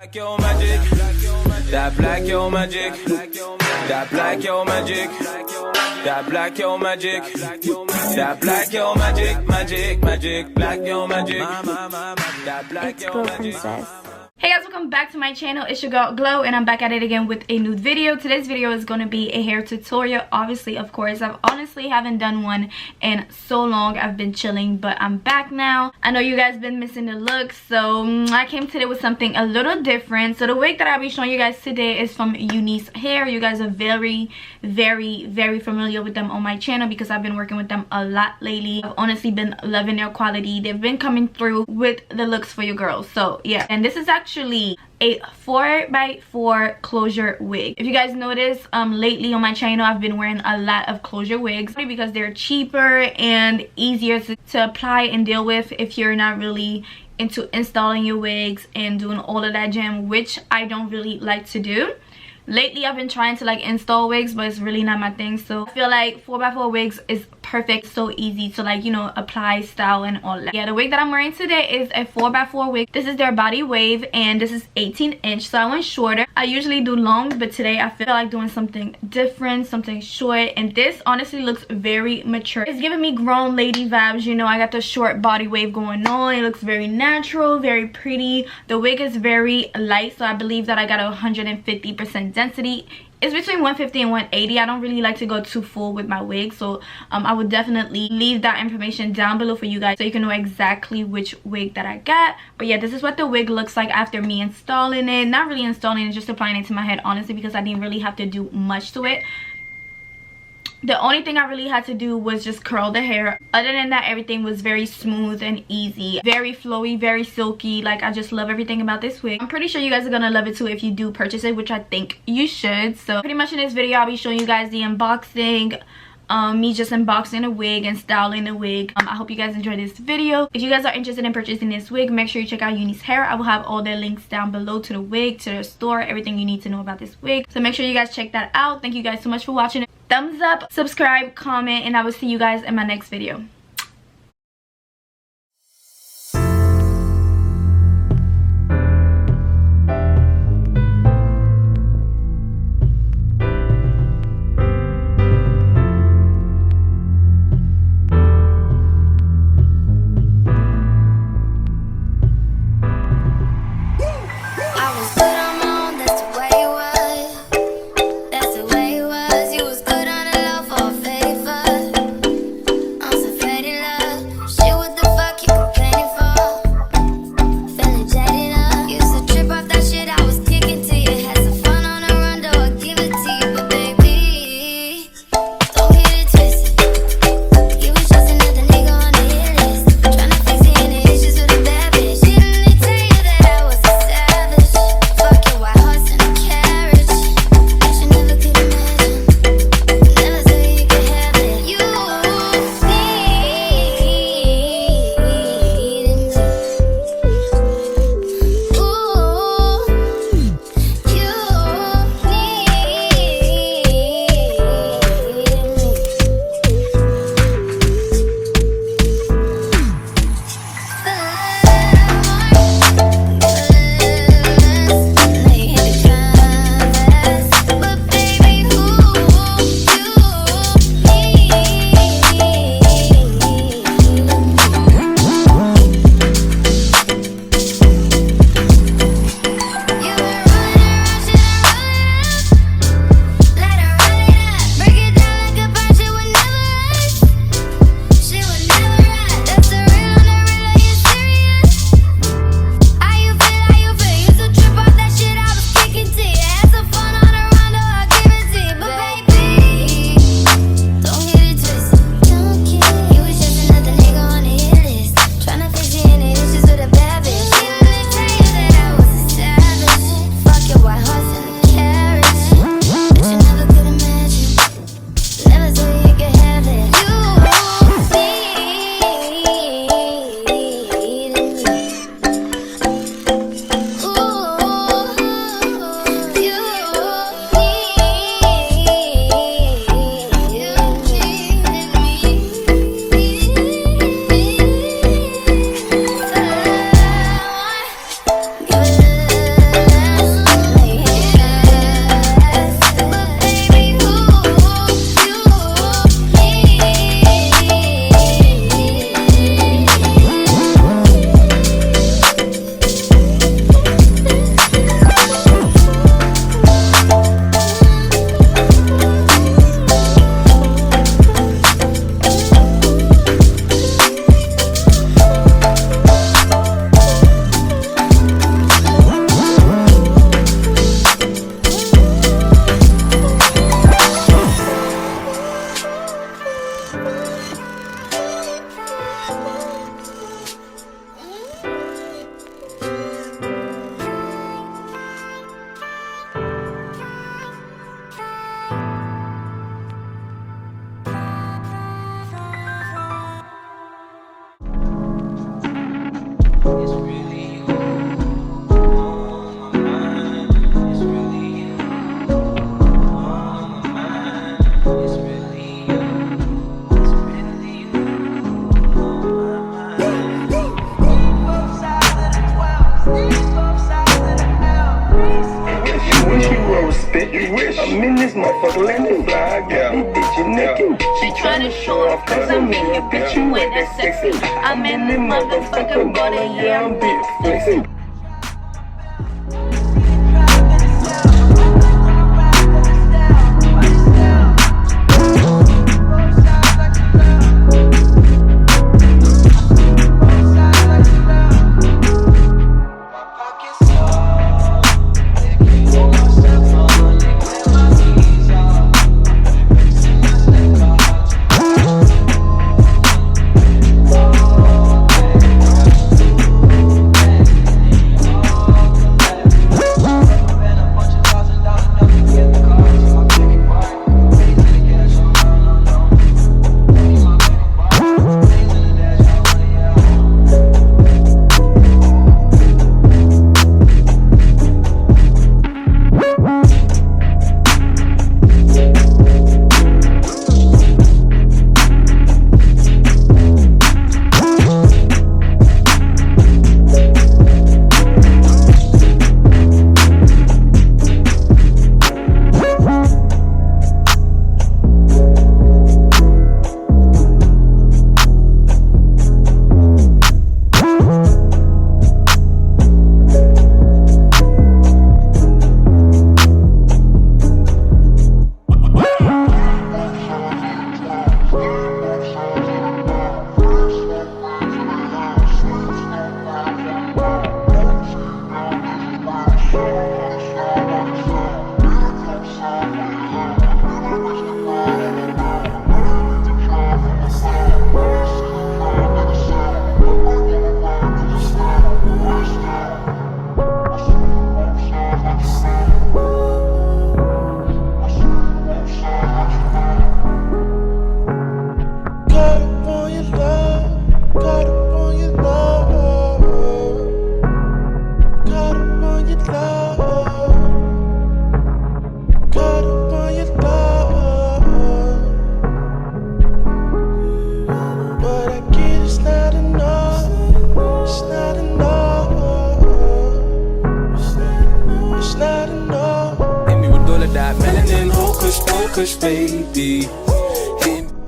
Black yo magic, that black yo magic, that black yo magic, that black yo magic, that black yo magic, magic, black yo magic, that black yo magic. Hey guys, welcome back to my channel. It's your girl Glow and I'm back at it again with a new video. Today's video is going to be a hair tutorial. Obviously, of course, I've honestly haven't done one in so long. I've been chilling, but I'm back now. I know you guys been missing the look, so I came today with something a little different. So the wig that I'll be showing you guys today is from Unice Hair. You guys are very familiar with them on my channel because I've been working with them a lot lately. I've honestly been loving their quality. They've been coming through with the looks for you girls. So yeah, and this is actually a 4x4 closure wig. If you guys notice, lately on my channel I've been wearing a lot of closure wigs because they're cheaper and easier to apply and deal with if you're not really into installing your wigs and doing all of that jam, which I don't really like to do. Lately I've been trying to like install wigs, but it's really not my thing. So I feel like 4x4 wigs is perfect, so easy to like, you know, apply, style and all that. Yeah, the wig that I'm wearing today is a 4x4 wig. This is their body wave and this is 18-inch, so I went shorter. I usually do longs, but today I feel like doing something different, something short, and this honestly looks very mature. It's giving me grown lady vibes. You know, I got the short body wave going on. It looks very natural, very pretty. The wig is very light, so I believe that I got a 150% density. It's between 150 and 180. I don't really like to go too full with my wig, so I would definitely leave that information down below for you guys so you can know exactly which wig that I got. But yeah, this is what the wig looks like after me installing it. Not really installing it, just applying it to my head, honestly, because I didn't really have to do much to it. The only thing I really had to do was just curl the hair. Other than that, everything was very smooth and easy, very flowy, very silky. Like, I just love everything about this wig. I'm pretty sure you guys are gonna love it too if you do purchase it, which I think you should. So pretty much in this video I'll be showing you guys the unboxing, me just unboxing a wig and styling the wig. I hope you guys enjoy this video. If you guys are interested in purchasing this wig, make sure you check out Unice Hair. I will have all their links down below to the wig, to the store, everything you need to know about this wig. So make sure you guys check that out. Thank you guys so much for watching. Thumbs up, subscribe, comment, and I will see you guys in my next video. That's the way it was. You was good on the low for a favor. I'm so I'm in this motherfucker landing fly, yeah. Bitch, you naked. She tryna show off cause I'm in here, bitch, you ain't that sexy. I'm in this motherfucker ballin', yeah, I'm big flexing. Melanin, focus, baby.